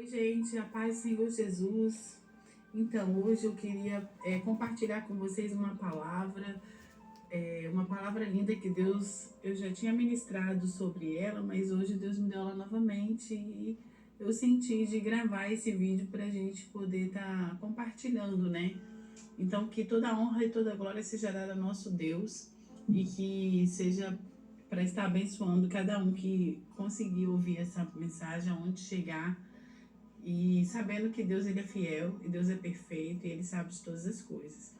Gente, a paz do Senhor Jesus. Então, hoje eu queria compartilhar com vocês uma palavra linda que Deus, eu já tinha ministrado sobre ela, mas hoje Deus me deu ela novamente e eu senti de gravar esse vídeo para a gente poder estar compartilhando, né? Então, que toda a honra e toda a glória seja dada ao nosso Deus e que seja para estar abençoando cada um que conseguir ouvir essa mensagem, aonde chegar. E sabendo que Deus ele é fiel, e Deus é perfeito, e Ele sabe de todas as coisas.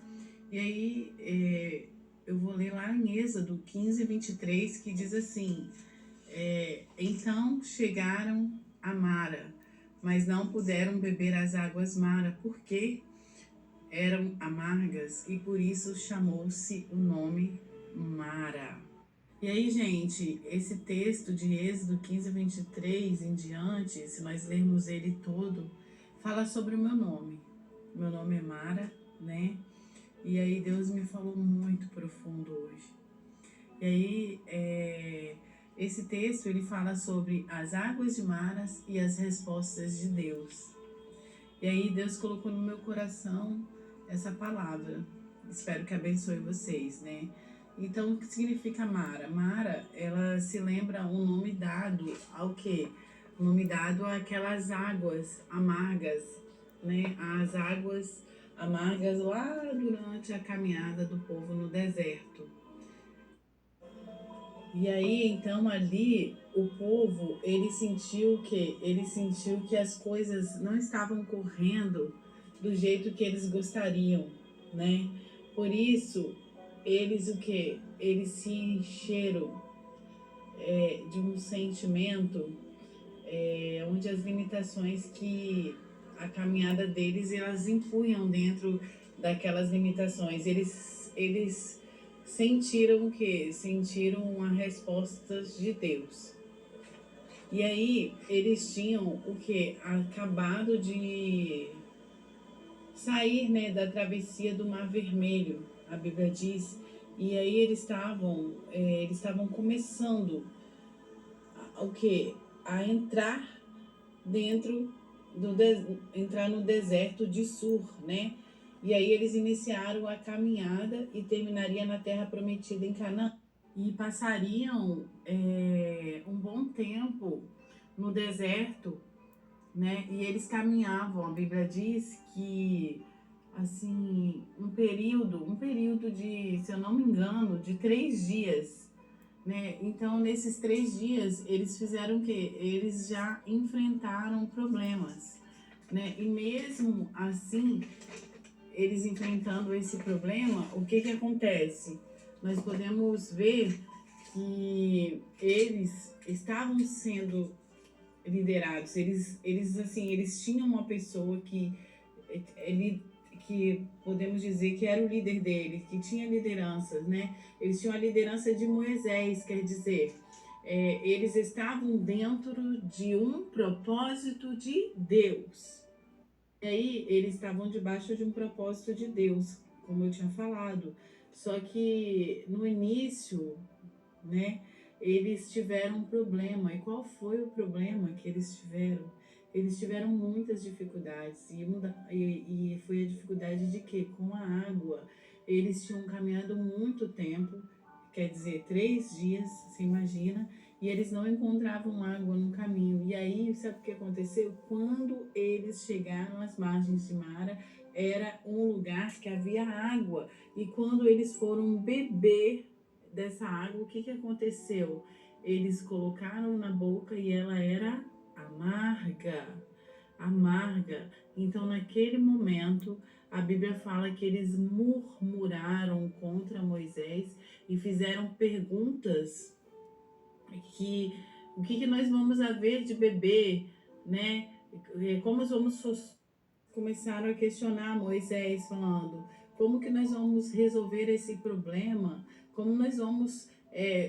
E aí eu vou ler lá em Êxodo 15:23, que diz assim: então chegaram a Mara, mas não puderam beber as águas Mara, porque eram amargas, e por isso chamou-se o nome Mara. E aí, gente, esse texto de Êxodo 15:23 em diante, se nós lermos ele todo, fala sobre o meu nome. Meu nome é Mara, né? E aí Deus me falou muito profundo hoje. E aí, esse texto, ele fala sobre as águas de Maras e as respostas de Deus. E aí Deus colocou no meu coração essa palavra. Espero que abençoe vocês, né? Então, o que significa Mara? Mara, ela se lembra um nome dado ao quê? O nome dado àquelas águas amargas, né? As águas amargas lá durante a caminhada do povo no deserto. E aí, então, ali, o povo, ele sentiu o quê? Ele sentiu que as coisas não estavam correndo do jeito que eles gostariam, né? Por isso, eles o quê? Eles se encheram de um sentimento onde as limitações que a caminhada deles, elas impunham dentro daquelas limitações. Eles sentiram o quê? Sentiram as respostas de Deus. E aí, eles tinham o quê? Acabado de sair, né, da travessia do Mar Vermelho, a Bíblia diz. E aí eles estavam começando o quê? A entrar dentro entrar no deserto de Sur, né? E aí eles iniciaram a caminhada e terminaria na terra prometida em Canaã. E passariam um bom tempo no deserto, né? E eles caminhavam. A Bíblia diz que assim um período de, se eu não me engano, de 3 dias, né? Então, nesses 3 dias, eles fizeram o quê? Eles já enfrentaram problemas, né? E mesmo assim, eles enfrentando esse problema, o que que acontece? Nós podemos ver que eles estavam sendo liderados. Eles tinham uma pessoa ele que podemos dizer que era o líder deles, que tinha lideranças, né? Eles tinham a liderança de Moisés, quer dizer, eles estavam dentro de um propósito de Deus. E aí eles estavam debaixo de um propósito de Deus, como eu tinha falado. Só que no início, né, eles tiveram um problema. E qual foi o problema que eles tiveram? Eles tiveram muitas dificuldades. E foi a dificuldade de quê? Com a água. Eles tinham caminhado muito tempo, quer dizer, 3 dias, você imagina, e eles não encontravam água no caminho. E aí, sabe o que aconteceu? Quando eles chegaram às margens de Mara, era um lugar que havia água. E quando eles foram beber dessa água, o que que aconteceu? Eles colocaram na boca e ela era amarga, amarga. Então, naquele momento, a Bíblia fala que eles murmuraram contra Moisés e fizeram perguntas que o que que nós vamos haver de beber, né? Como nós vamos começaram a questionar Moisés, falando como que nós vamos resolver esse problema, como nós vamos,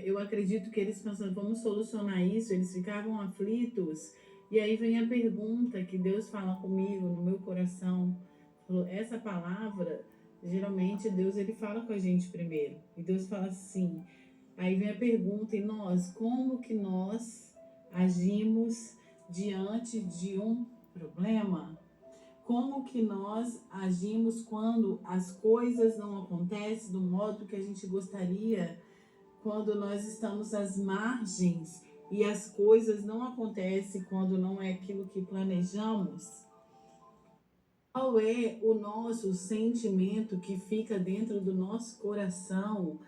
eu acredito que eles pensando, vamos solucionar isso, eles ficavam aflitos, e aí vem a pergunta que Deus fala comigo, no meu coração, falou, essa palavra, geralmente Deus ele fala com a gente primeiro, e Deus fala assim, aí vem a pergunta, e nós, como que nós agimos diante de um problema? Como que nós agimos quando as coisas não acontecem do modo que a gente gostaria, quando nós estamos às margens e as coisas não acontecem quando não é aquilo que planejamos? Qual é o nosso sentimento que fica dentro do nosso coração,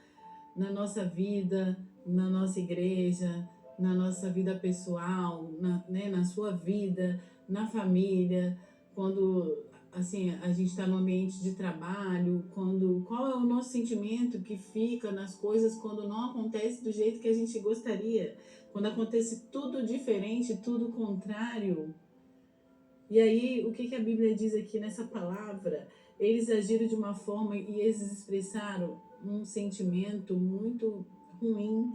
na nossa vida, na nossa igreja, na nossa vida pessoal, na sua vida, na família, quando assim a gente está no ambiente de trabalho, qual é o nosso sentimento que fica nas coisas quando não acontece do jeito que a gente gostaria, quando acontece tudo diferente, tudo contrário? E aí, o que que a Bíblia diz aqui nessa palavra? Eles agiram de uma forma e eles expressaram um sentimento muito ruim,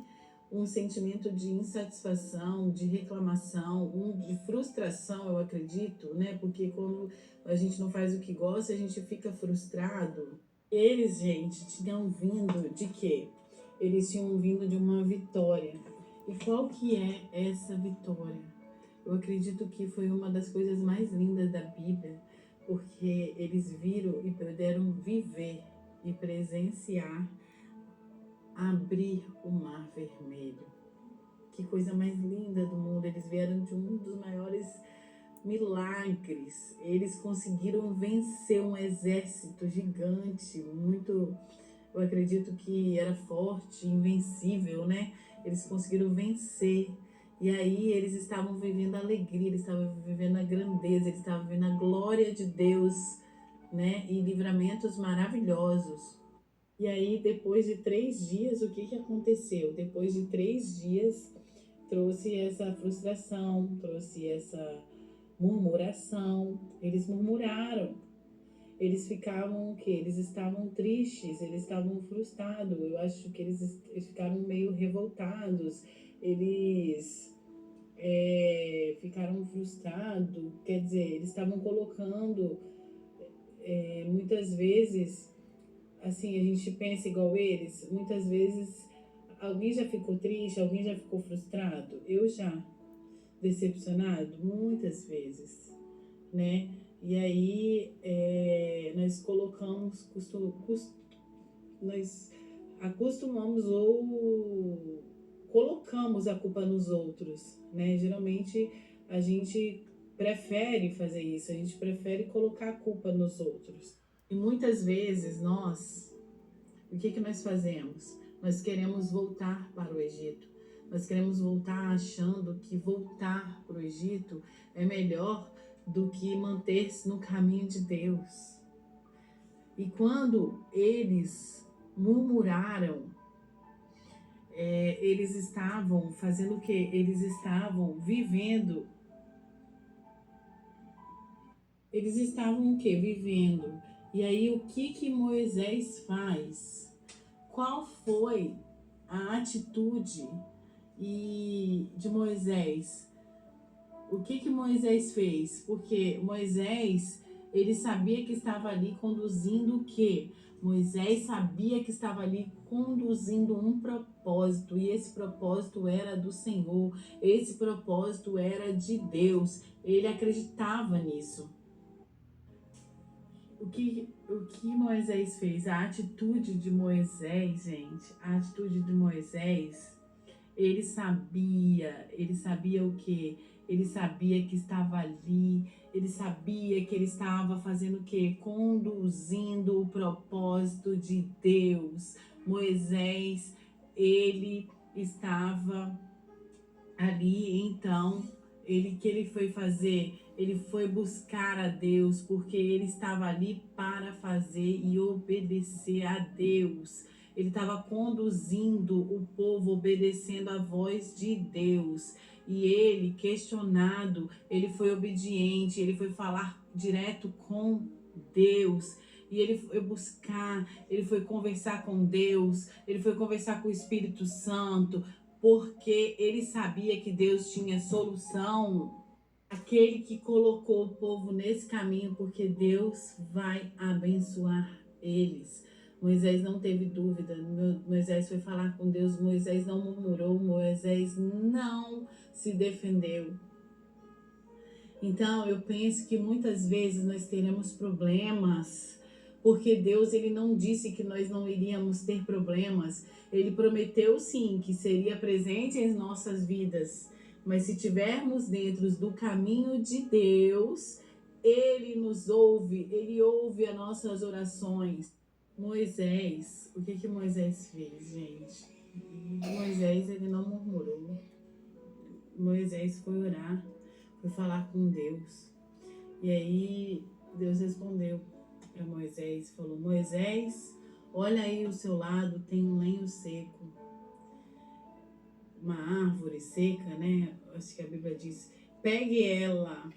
um sentimento de insatisfação, de reclamação, de frustração, eu acredito, né? Porque quando a gente não faz o que gosta, a gente fica frustrado. Eles, gente, tinham vindo de quê? Eles tinham vindo de uma vitória. E qual que é essa vitória? Eu acredito que foi uma das coisas mais lindas da Bíblia, porque eles viram e puderam viver e presenciar abrir o Mar Vermelho. Que coisa mais linda do mundo! Eles vieram de um dos maiores milagres. Eles conseguiram vencer um exército gigante, muito, eu acredito que era forte, invencível, né? Eles conseguiram vencer. E aí eles estavam vivendo a alegria, eles estavam vivendo a grandeza, eles estavam vivendo a glória de Deus, né? E livramentos maravilhosos. E aí, depois de 3 dias, o que que aconteceu? Depois de 3 dias, trouxe essa frustração, trouxe essa murmuração. Eles murmuraram. Eles ficavam o quê? Eles estavam tristes, eles estavam frustrados. Eu acho que eles ficaram meio revoltados. Eles ficaram frustrados. Quer dizer, eles estavam colocando, muitas vezes, assim, a gente pensa igual eles. Muitas vezes, alguém já ficou triste, alguém já ficou frustrado. Eu já. Decepcionado? Muitas vezes, né? E aí nós nós acostumamos ou colocamos a culpa nos outros, né? Geralmente a gente prefere fazer isso, a gente prefere colocar a culpa nos outros. E muitas vezes o que que nós fazemos? Nós queremos voltar para o Egito. Nós queremos voltar achando que voltar para o Egito é melhor do que manter-se no caminho de Deus. E quando eles murmuraram, eles estavam fazendo o quê? Eles estavam vivendo. Eles estavam o quê? Vivendo. E aí o que que Moisés faz? Qual foi a atitude de Moisés? O que que Moisés fez? Porque Moisés, ele sabia que estava ali conduzindo o quê? Moisés sabia que estava ali conduzindo um propósito, e esse propósito era do Senhor, esse propósito era de Deus. Ele acreditava nisso. O que Moisés fez? A atitude de Moisés, gente, a atitude de Moisés, ele sabia o quê? Ele sabia que estava ali, ele sabia que ele estava fazendo o quê? Conduzindo o propósito de Deus. Moisés, ele estava ali, então, que ele foi fazer? Ele foi buscar a Deus, porque ele estava ali para fazer e obedecer a Deus. Ele estava conduzindo o povo, obedecendo a voz de Deus. E ele, questionado, ele foi obediente, ele foi falar direto com Deus. E ele foi buscar, ele foi conversar com Deus, ele foi conversar com o Espírito Santo, porque ele sabia que Deus tinha solução. Aquele que colocou o povo nesse caminho, porque Deus vai abençoar eles. Moisés não teve dúvida. Moisés foi falar com Deus. Moisés não murmurou. Moisés não se defendeu. Então, eu penso que muitas vezes nós teremos problemas, porque Deus ele não disse que nós não iríamos ter problemas. Ele prometeu sim que seria presente em nossas vidas, mas se tivermos dentro do caminho de Deus, ele nos ouve, ele ouve as nossas orações. Moisés, o que que Moisés fez, gente? Moisés ele não murmurou. Moisés foi orar, foi falar com Deus. E aí Deus respondeu para Moisés, falou: Moisés, olha aí ao seu lado, tem um lenho seco, uma árvore seca, né? Acho que a Bíblia diz: pegue ela,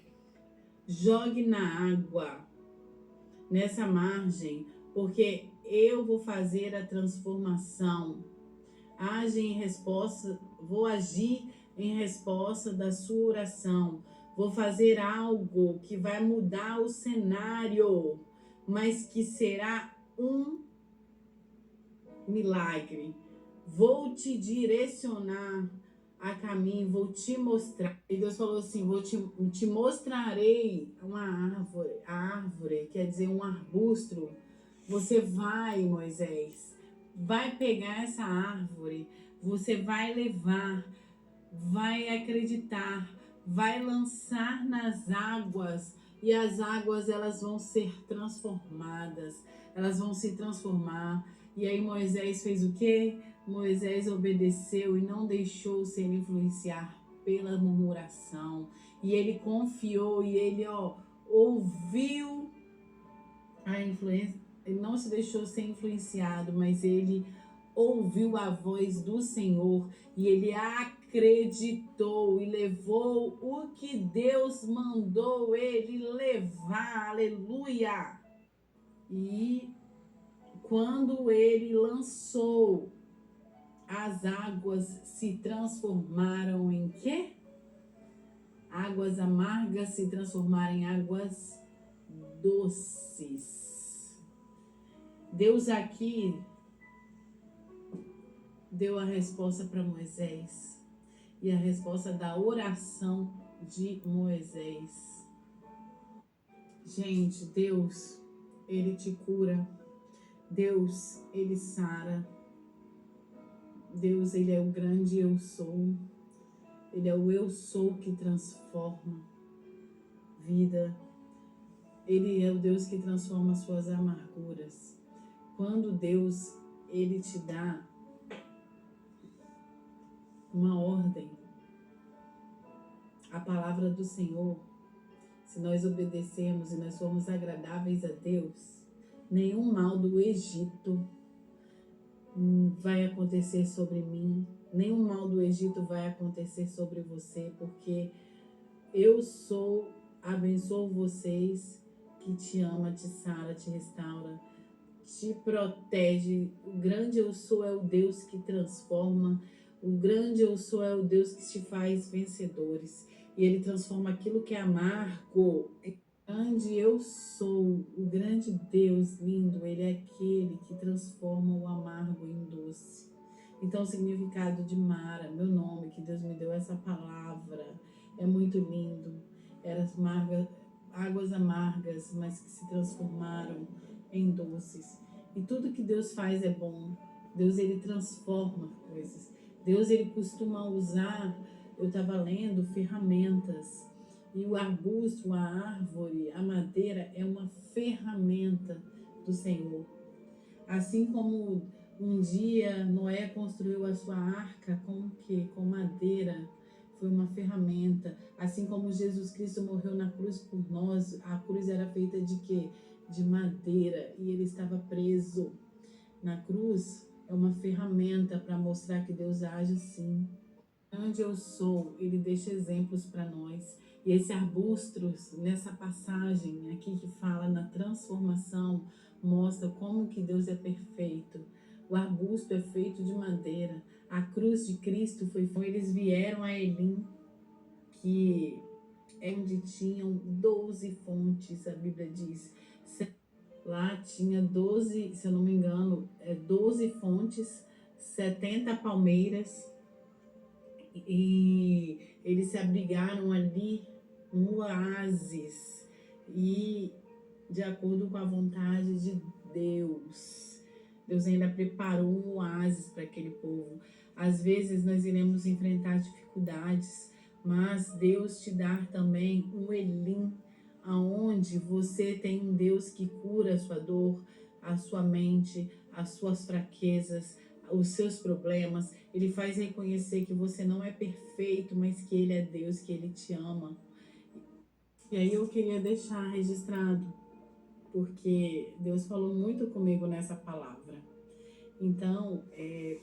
jogue na água, nessa margem, porque eu vou fazer a transformação. Age em resposta, vou agir em resposta da sua oração. Vou fazer algo que vai mudar o cenário, mas que será um milagre. Vou te direcionar a caminho, vou te mostrar. E Deus falou assim: te mostrarei uma árvore. A árvore quer dizer um arbusto. Você vai, Moisés, vai pegar essa árvore, você vai levar, vai acreditar, vai lançar nas águas e as águas elas vão ser transformadas, elas vão se transformar. E aí Moisés fez o quê? Moisés obedeceu e não deixou se influenciar pela murmuração. E ele confiou e ele ouviu a influência. Ele não se deixou ser influenciado, mas ele ouviu a voz do Senhor e ele acreditou e levou o que Deus mandou ele levar. Aleluia! E quando ele lançou, as águas se transformaram em quê? Águas amargas se transformaram em águas doces. Deus aqui deu a resposta para Moisés e a resposta da oração de Moisés. Gente, Deus, ele te cura. Deus, ele sara. Deus, ele é o grande eu sou. Ele é o eu sou que transforma vida. Ele é o Deus que transforma as suas amarguras. Quando Deus, ele te dá uma ordem, a palavra do Senhor, se nós obedecermos e nós formos agradáveis a Deus, nenhum mal do Egito vai acontecer sobre mim, nenhum mal do Egito vai acontecer sobre você, porque eu sou, abençoo vocês, que te ama, te sara, te restaura, te protege. O grande eu sou é o Deus que transforma. O grande eu sou é o Deus que te faz vencedores. E ele transforma aquilo que é amargo. Grande eu sou, o grande Deus lindo, ele é aquele que transforma o amargo em doce. Então o significado de Mara, meu nome, que Deus me deu essa palavra, é muito lindo. Eram águas amargas, mas que se transformaram em doces. E tudo que Deus faz é bom. Deus, ele transforma coisas. Deus, ele costuma usar, eu estava lendo, ferramentas. E o arbusto, a árvore, a madeira é uma ferramenta do Senhor. Assim como um dia Noé construiu a sua arca com o quê? Com madeira. Foi uma ferramenta. Assim como Jesus Cristo morreu na cruz por nós, a cruz era feita de quê? De madeira, e ele estava preso na cruz. É uma ferramenta para mostrar que Deus age assim. Onde eu sou, ele deixa exemplos para nós. E esse arbusto, nessa passagem aqui que fala na transformação, mostra como que Deus é perfeito. O arbusto é feito de madeira. A cruz de Cristo eles vieram a Elim, que é onde tinham 12 fontes, a Bíblia diz. Lá tinha 12, se eu não me engano, 12 fontes, 70 palmeiras, e eles se abrigaram ali um oásis, e de acordo com a vontade de Deus. Deus ainda preparou um oásis para aquele povo. Às vezes nós iremos enfrentar dificuldades, mas Deus te dá também um Elim, aonde você tem um Deus que cura a sua dor, a sua mente, as suas fraquezas, os seus problemas. Ele faz reconhecer que você não é perfeito, mas que Ele é Deus, que Ele te ama. E aí eu queria deixar registrado, porque Deus falou muito comigo nessa palavra. Então,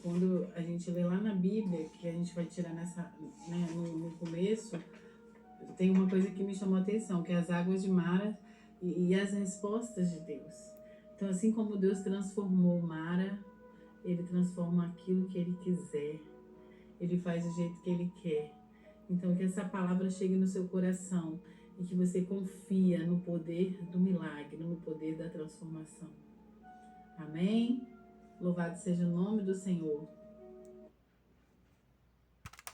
quando a gente lê lá na Bíblia, que a gente vai tirar no começo, tem uma coisa que me chamou a atenção, que é as águas de Mara e as respostas de Deus. Então, assim como Deus transformou Mara, Ele transforma aquilo que Ele quiser. Ele faz do jeito que Ele quer. Então, que essa palavra chegue no seu coração e que você confia no poder do milagre, no poder da transformação. Amém? Louvado seja o nome do Senhor.